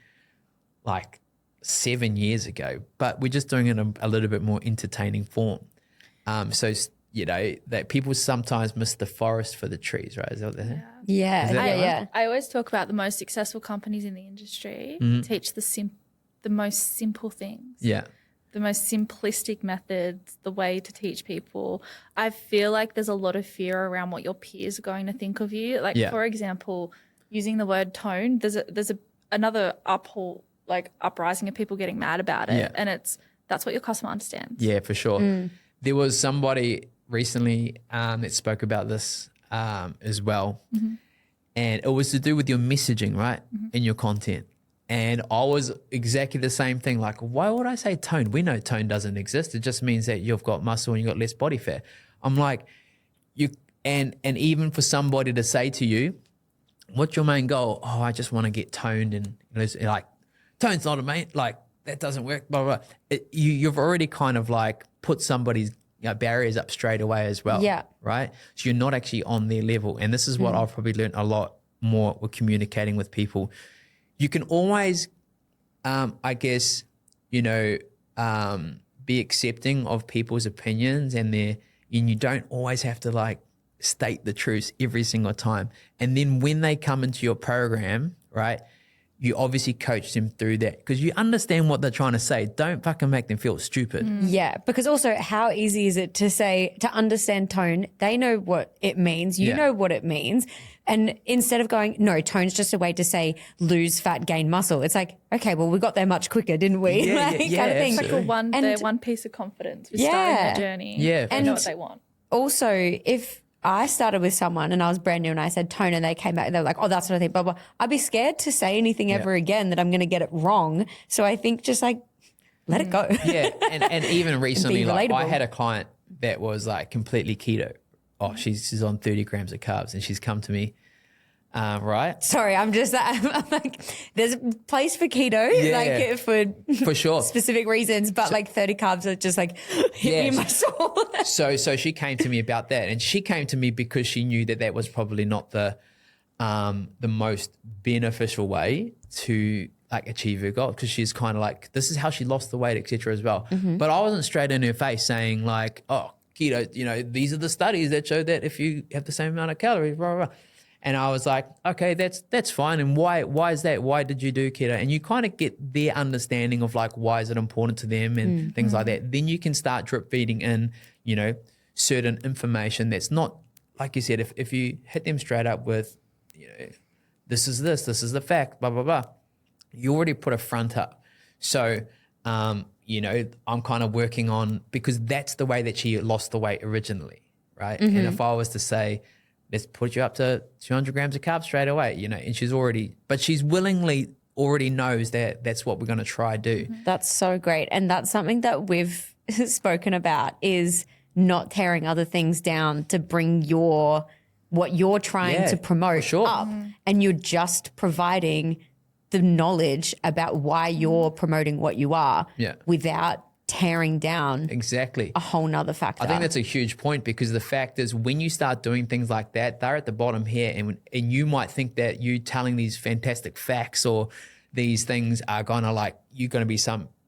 like 7 years ago, but we're just doing it in a little bit more entertaining form. That people sometimes miss the forest for the trees, right? Is that what they're saying? Yeah. I always talk about the most successful companies in the industry teach the most simple things. Yeah. The most simplistic methods, the way to teach people. I feel like there's a lot of fear around what your peers are going to think of you. Like, for example, using the word tone, there's another uprising of people getting mad about it. Yeah. And that's what your customer understands. Yeah, for sure. There was somebody recently that spoke about this as well. And it was to do with your messaging, right? In your content. And I was exactly the same thing. Like, why would I say tone? We know tone doesn't exist. It just means that you've got muscle and you've got less body fat. I'm like, and even for somebody to say to you, what's your main goal? Oh, I just want to get toned. And it's like, tone's not a main, like, that doesn't work, blah, blah, blah. You've already kind of like put somebody's barriers up straight away as well. Yeah. Right? So you're not actually on their level. And this is what I've probably learned a lot more with communicating with people. You can always, be accepting of people's opinions and you don't always have to like state the truth every single time. And then when they come into your program, right, you obviously coach them through that because you understand what they're trying to say. Don't fucking make them feel stupid. Yeah, because also how easy is it to understand tone? They know what it means. You know what it means. And instead of going, no, tone's just a way to say lose fat, gain muscle. It's like, okay, well, we got there much quicker, didn't we? Kind of thing. It's like their one piece of confidence with starting their journey. Yeah. They know what they want. Also, if I started with someone and I was brand new and I said tone and they came back and they were like, oh, that's what I think, blah, blah. I'd be scared to say anything ever again that I'm going to get it wrong. So I think just like, let it go. Yeah. And even recently, like I relatable. had a client that was like completely keto. Oh, she's on 30 grams of carbs and she's come to me. Right? Sorry, I'm like, there's a place for keto, for sure, specific reasons, but like 30 carbs are just like hit me in my soul. So she came to me about that, and she came to me because she knew that was probably not the most beneficial way to like achieve her goal, because she's kind of like, this is how she lost the weight, etc. as well. But I wasn't straight in her face saying like, oh, keto, these are the studies that show that if you have the same amount of calories, blah, blah, blah. And I was like, okay, that's fine. And why is that? Why did you do keto? And you kind of get their understanding of like, why is it important to them and things like that. Then you can start drip feeding in, certain information that's not, like you said, if you hit them straight up with, this is the fact, blah, blah, blah, you already put a front up. So, I'm kind of working on, because that's the way that she lost the weight originally, right? And if I was to say, let's put you up to 200 grams of carbs straight away, and she's willingly already knows that that's what we're going to try do. That's so great. And that's something that we've spoken about, is not tearing other things down to bring what you're trying to promote up. And you're just providing the knowledge about why you're promoting what you are without tearing down exactly a whole nother factor. I think that's a huge point, because the fact is, when you start doing things like that, they're at the bottom here, and you might think that you telling these fantastic facts or these things are gonna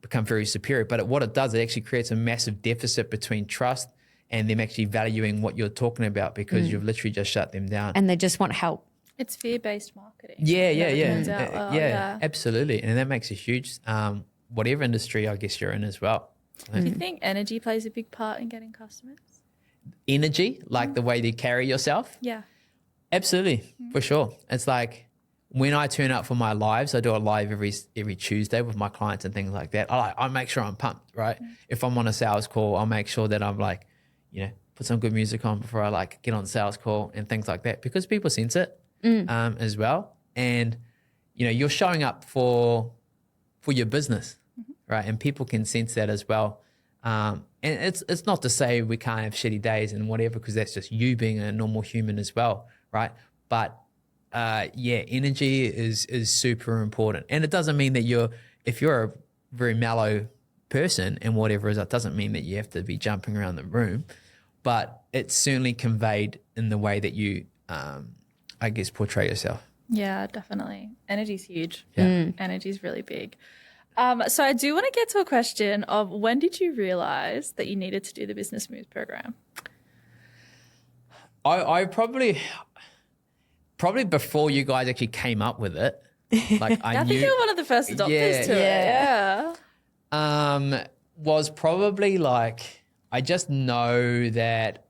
become very superior, but what it does, it actually creates a massive deficit between trust and them actually valuing what you're talking about because you've literally just shut them down. And they just want help. It's fear-based marketing. Yeah. Turns out well, yeah. Absolutely. And that makes a huge, whatever industry I guess you're in as well. Do you think energy plays a big part in getting customers? Energy, like the way you carry yourself? Yeah. Absolutely, for sure. It's like when I turn up for my lives, I do a live every Tuesday with my clients and things like that. I make sure I'm pumped, right? If I'm on a sales call, I'll make sure that I'm like, put some good music on before I like get on sales call and things like that because people sense it as well. And, you're showing up for your business, right? And people can sense that as well. And it's not to say we can't have shitty days and whatever, because that's just you being a normal human as well, right? But energy is super important. And it doesn't mean that if you're a very mellow person and whatever it doesn't mean that you have to be jumping around the room, but it's certainly conveyed in the way that you, I guess, portray yourself. Yeah, definitely. Energy's huge. Yeah. Energy's really big. So I do want to get to a question of when did you realize that you needed to do the Business Moves program? I probably before you guys actually came up with it. Like I think you were one of the first adopters to it. Yeah. Was probably like I just know that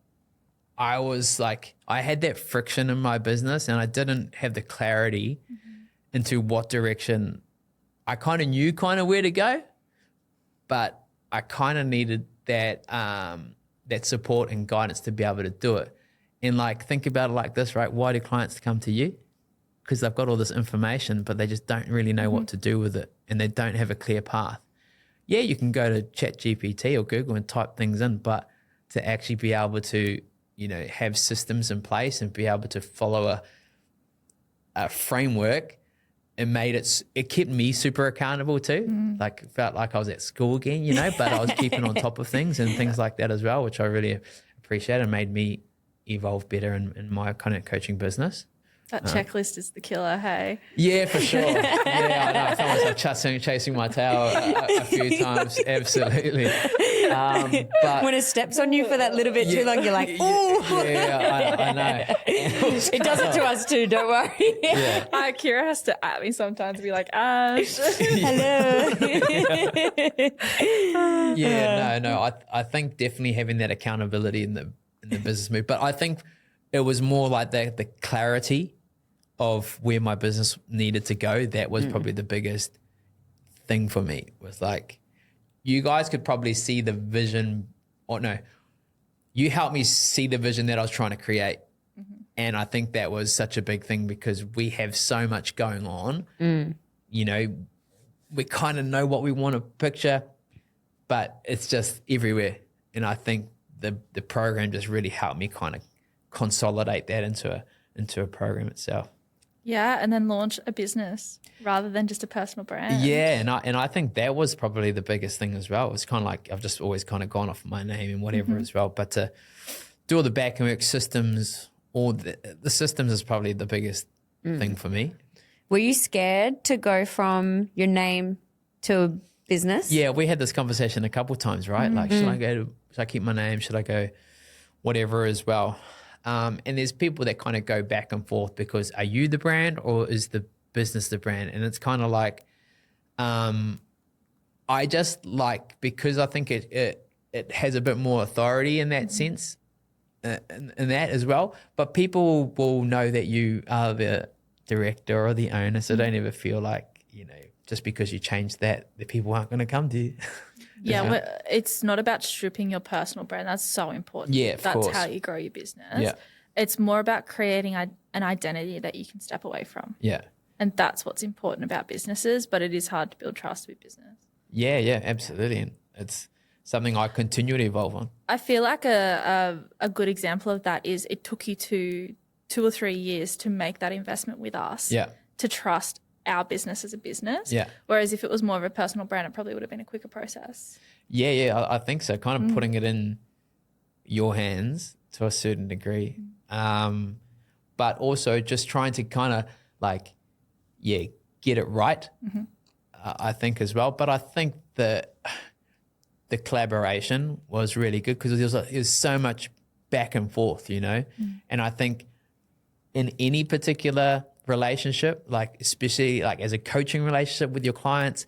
I was like I had that friction in my business and I didn't have the clarity into what direction. I kind of knew where to go, but I kind of needed that that support and guidance to be able to do it. And like think about it like this, right? Why do clients come to you? Because they've got all this information, but they just don't really know what to do with it, and they don't have a clear path. Yeah, you can go to ChatGPT or Google and type things in, but to actually be able to, have systems in place and be able to follow a framework. It kept me super accountable too. Like felt like I was at school again, but I was keeping on top of things and things like that as well, which I really appreciate and made me evolve better in my kind of coaching business. That checklist is the killer, hey? Yeah, for sure. Yeah, I know. I found myself chasing my tail a few times. Absolutely. But When it steps on you for that little bit too long, you're like, oh. Yeah, I know. It does it to us too, don't worry. Yeah. Kira has to at me sometimes and be like, Ash. Hello. Yeah, no. I think definitely having that accountability in the business move, but I think it was more like the clarity of where my business needed to go. That was probably the biggest thing for me, was like, you guys could probably see the vision, or no, you helped me see the vision that I was trying to create. And I think that was such a big thing because we have so much going on. We kind of know what we want to picture, but it's just everywhere. And I think the program just really helped me kind of consolidate that into a program itself. Yeah, and then launch a business rather than just a personal brand. Yeah, and I think that was probably the biggest thing as well. It was kind of like I've just always kind of gone off my name and whatever as well. But to do all the back and work systems, or the systems is probably the biggest thing for me. Were you scared to go from your name to a business? Yeah, we had this conversation a couple of times, right? Like, should I keep my name? Should I go whatever as well? And there's people that kind of go back and forth because are you the brand or is the business the brand? And it's kind of like, I just like, because I think it has a bit more authority in that sense, in that as well. But people will know that you are the director or the owner, so don't ever feel like, just because you change that, the people aren't going to come to you. Yeah, it's not about stripping your personal brand. That's so important. Yeah, of course. That's how you grow your business. Yeah. It's more about creating an identity that you can step away from. Yeah. And that's what's important about businesses, but it is hard to build trust with business. Yeah, absolutely. And it's something I continue to evolve on. I feel like a good example of that is it took you 2 or 3 years to make that investment with us. Yeah. To trust our business as a business. Yeah. Whereas if it was more of a personal brand, it probably would have been a quicker process. Yeah, I think so. Kind of putting it in your hands to a certain degree. But also just trying to kind of like, get it right, I think as well. But I think the the collaboration was really good because there's so much back and forth, you know. And I think in any particular relationship, like especially like as a coaching relationship with your clients,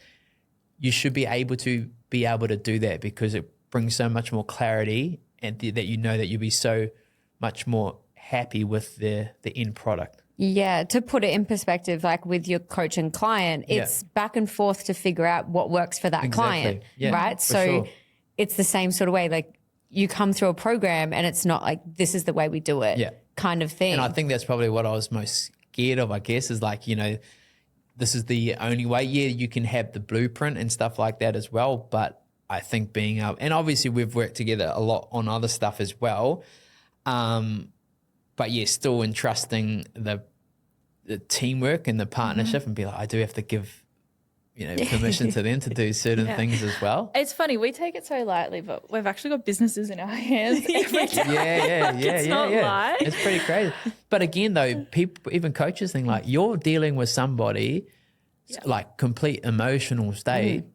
you should be able to do that because it brings so much more clarity and that you know that you'll be so much more happy with the end product. Yeah, to put it in perspective, like with your coach and client, it's back and forth to figure out what works for that client, right? So it's the same sort of way, like you come through a program and it's not like this is the way we do it kind of thing. And I think that's probably what I was most scared of, I guess, is like, you know, this is the only way. Yeah, you can have the blueprint and stuff like that as well, but I think being able, and obviously we've worked together a lot on other stuff as well, but yeah, still entrusting the teamwork and the partnership and be like, I do have to give, you know, permission to them to do certain things as well. It's funny, we take it so lightly, but we've actually got businesses in our hands every day. It's not light. It's pretty crazy. But again, though, people, even coaches think like you're dealing with somebody like complete emotional state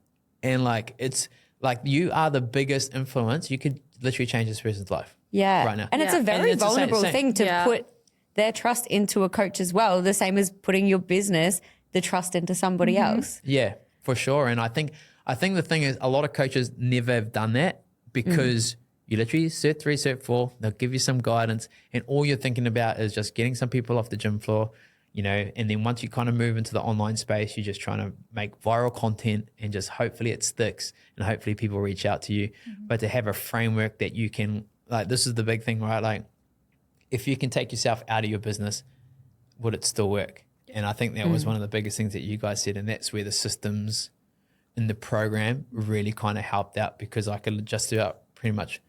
and like it's like you are the biggest influence. You could literally change this person's life right now. And it's a very vulnerable thing to put their trust into a coach as well, the same as putting your business, the trust into somebody else. Yeah, for sure. And I think the thing is a lot of coaches never have done that because you literally cert 3, cert 4, they'll give you some guidance and all you're thinking about is just getting some people off the gym floor, you know, and then once you kind of move into the online space, you're just trying to make viral content and just hopefully it sticks and hopefully people reach out to you. But to have a framework that you can, like this is the big thing, right? Like if you can take yourself out of your business, would it still work? And I think that was one of the biggest things that you guys said, and that's where the systems in the program really kind of helped out because I could just about pretty much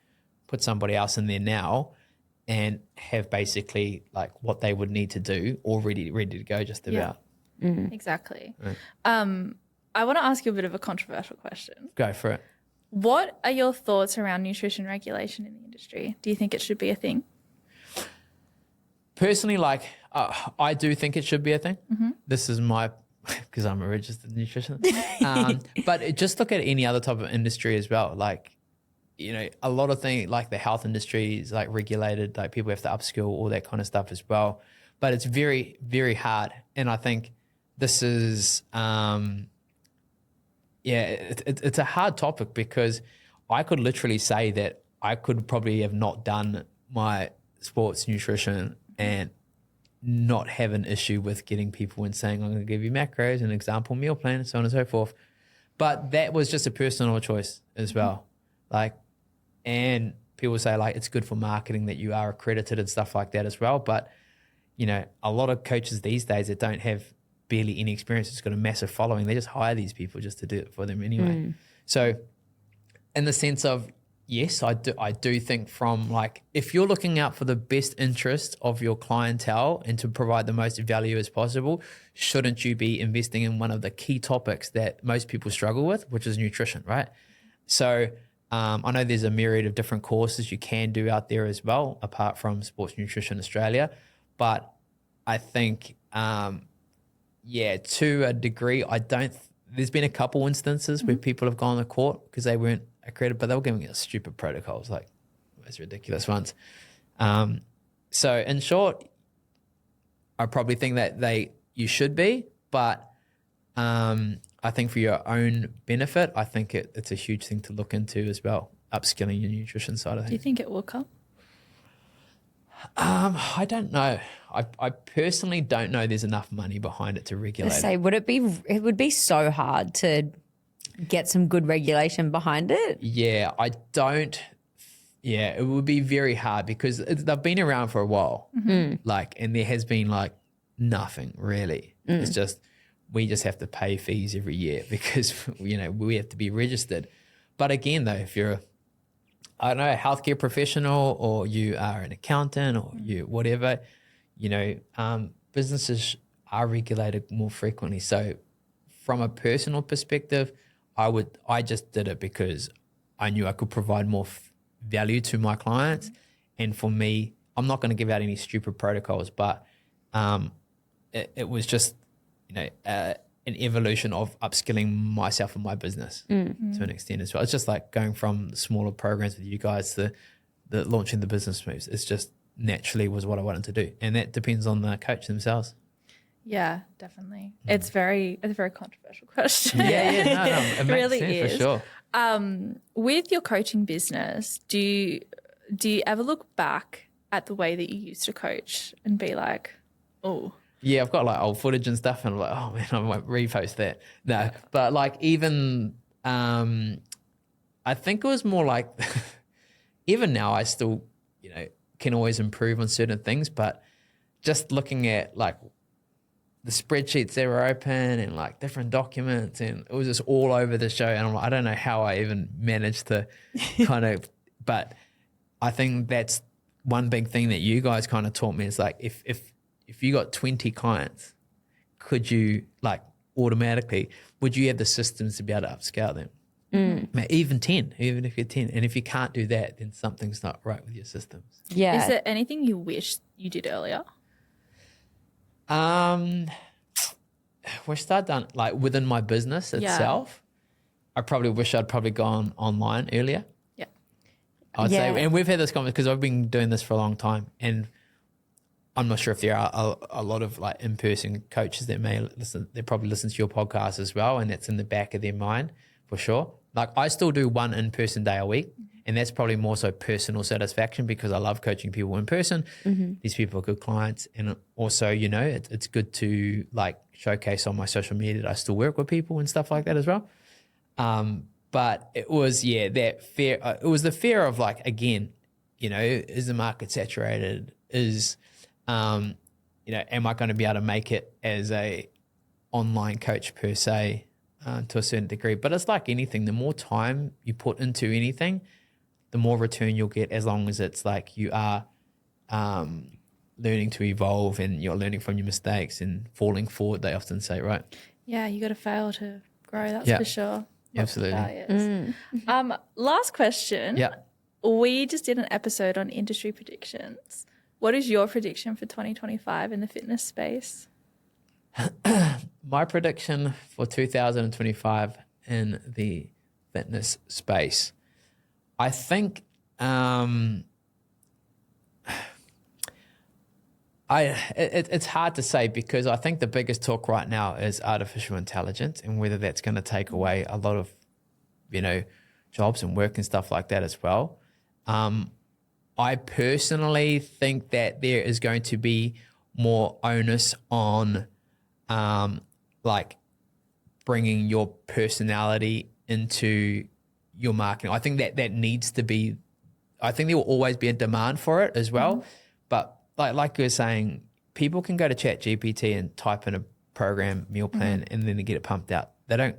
put somebody else in there now and have basically like what they would need to do already ready to go just about. Exactly. Right. I want to ask you a bit of a controversial question. Go for it. What are your thoughts around nutrition regulation in the industry? Do you think it should be a thing? Personally, like I do think it should be a thing. This is my, because I'm a registered nutritionist. But just look at any other type of industry as well. Like, you know, a lot of things like the health industry is like regulated, like people have to upskill, all that kind of stuff as well. But it's very, very hard. And I think this is, it's a hard topic because I could literally say that I could probably have not done my sports nutrition and not have an issue with getting people and saying, I'm going to give you macros, an example meal plan, and so on and so forth. But that was just a personal choice as well. Like, and people say like, it's good for marketing that you are accredited and stuff like that as well. But, you know, a lot of coaches these days that don't have barely any experience, it's got a massive following. They just hire these people just to do it for them anyway. So in the sense of, yes, I do think from like, if you're looking out for the best interest of your clientele and to provide the most value as possible, shouldn't you be investing in one of the key topics that most people struggle with, which is nutrition, right? So I know there's a myriad of different courses you can do out there as well, apart from Sports Nutrition Australia. But I think, to a degree, there's been a couple instances where people have gone to court because they weren't accredited, but they were giving us stupid protocols, like those ridiculous ones. So in short, I probably think that you should be, but I think for your own benefit, I think it's a huge thing to look into as well, upskilling your nutrition side of things. Do you think it will come? I don't know. I personally don't know there's enough money behind it to regulate it. It would be so hard to get some good regulation behind it. Yeah, I don't. Yeah, it would be very hard because they've been around for a while. Like, and there has been like nothing really. It's just, we just have to pay fees every year because, you know, we have to be registered. But again, though, if you're, I don't know, a healthcare professional or you are an accountant or you whatever, you know, businesses are regulated more frequently. So from a personal perspective, I just did it because I knew I could provide more value to my clients. And for me, I'm not going to give out any stupid protocols, but it was just, you know, an evolution of upskilling myself and my business to an extent as well. It's just like going from smaller programs with you guys to the launching the business moves. It's just naturally was what I wanted to do. And that depends on the coach themselves. Yeah, definitely. It's a very controversial question. No, it makes really sense is. for sure. With your coaching business, do you ever look back at the way that you used to coach and be like, oh, Yeah, I've got like old footage and stuff, and I'm like, oh man, I won't repost that. No, but like even, I think it was more like, even now I still, can always improve on certain things, but just looking at like the spreadsheets that were open and like different documents, and it was just all over the show. And I'm like, I don't know how I even managed to kind of, but I think that's one big thing that you guys kind of taught me is like, if you got 20 clients, could you like automatically, would you have the systems to be able to upscale them? Even 10, even if you're 10. And if you can't do that, then something's not right with your systems. Yeah. is there anything you wish you did earlier? Wish I'd done like within my business itself. I probably wish I'd probably gone online earlier. Yeah. I'd say, and we've had this conversation because I've been doing this for a long time, and I'm not sure if there are a lot of like in-person coaches that may listen. They probably listen to your podcast as well, and it's in the back of their mind for sure. Like I still do one in-person day a week, and that's probably more so personal satisfaction because I love coaching people in person. These people are good clients, and also it's good to like showcase on my social media that I still work with people and stuff like that as well. But it was that fear. It was the fear of like, again, is the market saturated? Is am I going to be able to make it as a online coach per se to a certain degree? But it's like anything, the more time you put into anything, the more return you'll get, as long as it's like you are learning to evolve and you're learning from your mistakes and falling forward, they often say, right? Yeah, you got to fail to grow, that's for sure. Absolutely. Last question. Yeah. We just did an episode on industry predictions. What is your prediction for 2025 in the fitness space? My prediction for 2025 in the fitness space, I think it's hard to say because I think the biggest talk right now is artificial intelligence and whether that's going to take away a lot of, jobs and work and stuff like that as well. I personally think that there is going to be more onus on like bringing your personality into your marketing. I think that needs to be, I think there will always be a demand for it as well. But like you were saying, people can go to ChatGPT and type in a program, meal plan, and then they get it pumped out. They don't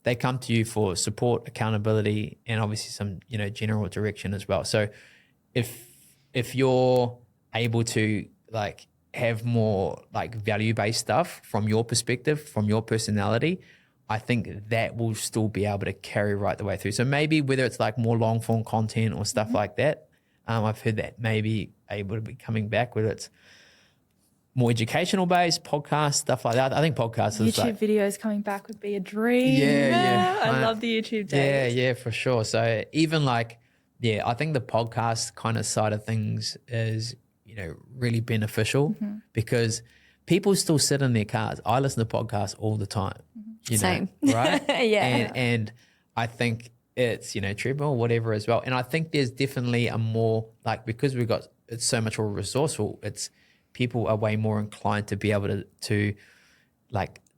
they come to you for support, accountability, and obviously some, general direction as well. So if you're able to like have more like value-based stuff from your perspective, from your personality, I think that will still be able to carry right the way through. So maybe whether it's like more long form content or stuff like that, I've heard that maybe able to be coming back, whether it's more educational based podcasts, stuff like that. I think podcasts is YouTube videos coming back would be a dream. Yeah. I love the YouTube days. Yeah, for sure. So even I think the podcast kind of side of things is, really beneficial because people still sit in their cars. I listen to podcasts all the time. Same. Right? Yeah. And I think it's, treadmill, whatever as well. And I think there's definitely a more because it's so much more resourceful, it's people are way more inclined to be able to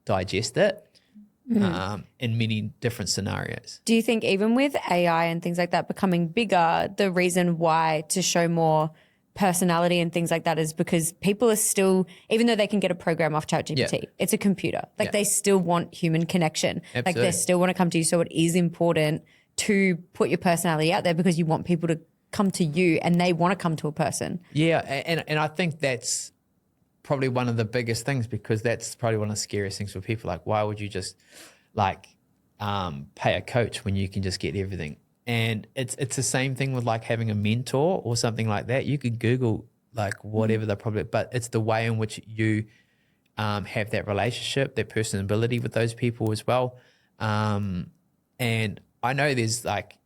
digest it in many different scenarios. Do you think even with AI and things like that becoming bigger, the reason why to show more personality and things like that is because people are still, even though they can get a program off ChatGPT, it's a computer. They still want human connection. Absolutely. They still want to come to you. So it is important to put your personality out there because you want people to come to you and they want to come to a person. Yeah, and I think that's probably one of the biggest things because that's probably one of the scariest things for people. Like, why would you just pay a coach when you can just get everything? And it's the same thing with having a mentor or something like that. You could Google whatever the problem, but it's the way in which you have that relationship, that personability with those people as well. And I know there's like,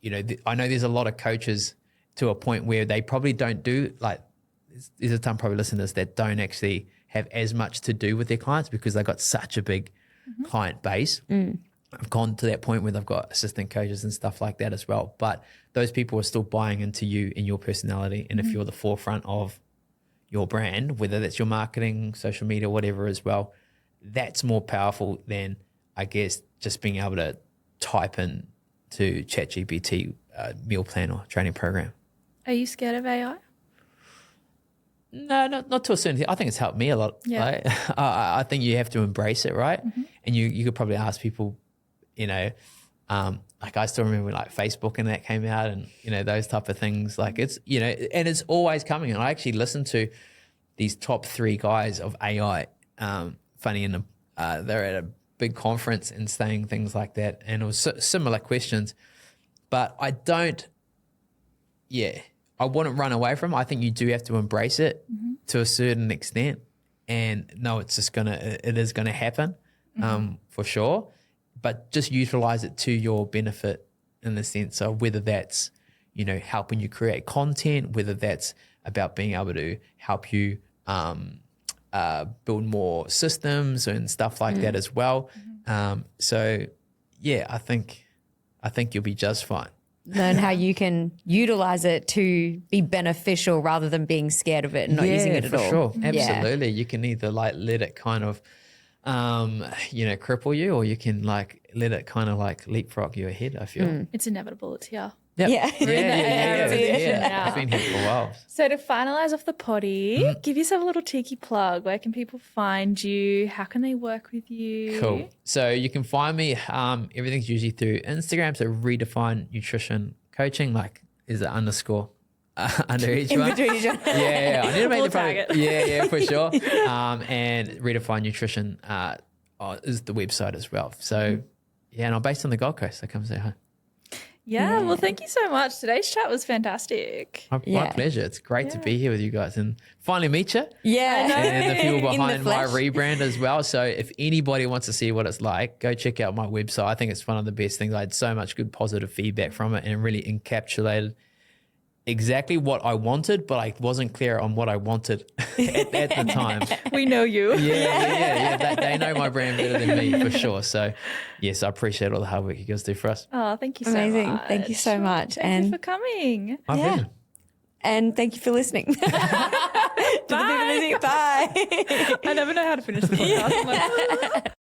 I know there's a lot of coaches to a point where they probably don't do like, there's a ton probably listeners that don't actually have as much to do with their clients because they've got such a big client base. I've gone to that point where they've got assistant coaches and stuff like that as well. But those people are still buying into you and your personality. And if you're the forefront of your brand, whether that's your marketing, social media, whatever as well, that's more powerful than, I guess, just being able to type in to ChatGPT meal plan or training program. Are you scared of AI? No, not to a certain extent. I think it's helped me a lot. Yeah. Right? I think you have to embrace it, right? And you could probably ask people, like I still remember when like Facebook and that came out and, those type of things. Like it's, and it's always coming. And I actually listened to these top 3 guys of AI, funny enough, they're at a big conference and saying things like that. And it was similar questions, but I wouldn't run away from it. I think you do have to embrace it to a certain extent and know it is gonna happen for sure, but just utilize it to your benefit in the sense of whether that's, helping you create content, whether that's about being able to help you build more systems and stuff like that as well. So yeah, I think you'll be just fine. Learn how you can utilize it to be beneficial rather than being scared of it and not using it at all. For sure. Absolutely. You can either like let it kind of, cripple you, or you can like let it kind of like leapfrog you ahead, I feel. It's inevitable. It's here. Yep. Yeah. It's been here for a while. So to finalize off the potty, give yourself a little cheeky plug. Where can people find you? How can they work with you? Cool. So you can find me, everything's usually through Instagram. So Redefined Nutrition Coaching, like is it underscore under each one? Between each one. Yeah. I need to make We'll the tag it. Yeah, for sure. And Redefined Nutrition is the website as well. So and I'm based on the Gold Coast. So come say hi. Yeah, well, thank you so much. Today's chat was fantastic. My pleasure. It's great to be here with you guys and finally meet you. Yeah. And the people In the behind my flesh. rebrand as well. So if anybody wants to see what it's like, go check out my website. I think it's one of the best things. I had so much good positive feedback from it and really encapsulated exactly what I wanted, but I wasn't clear on what I wanted at the time. We know you. Yeah. They know my brand better than me for sure. So yes, I appreciate all the hard work you guys do for us. Oh, thank you so Amazing. much. Thank you so much. Thank you for coming. My pleasure. And thank you for listening. To the people listening. Bye. I never know how to finish the podcast. I'm like,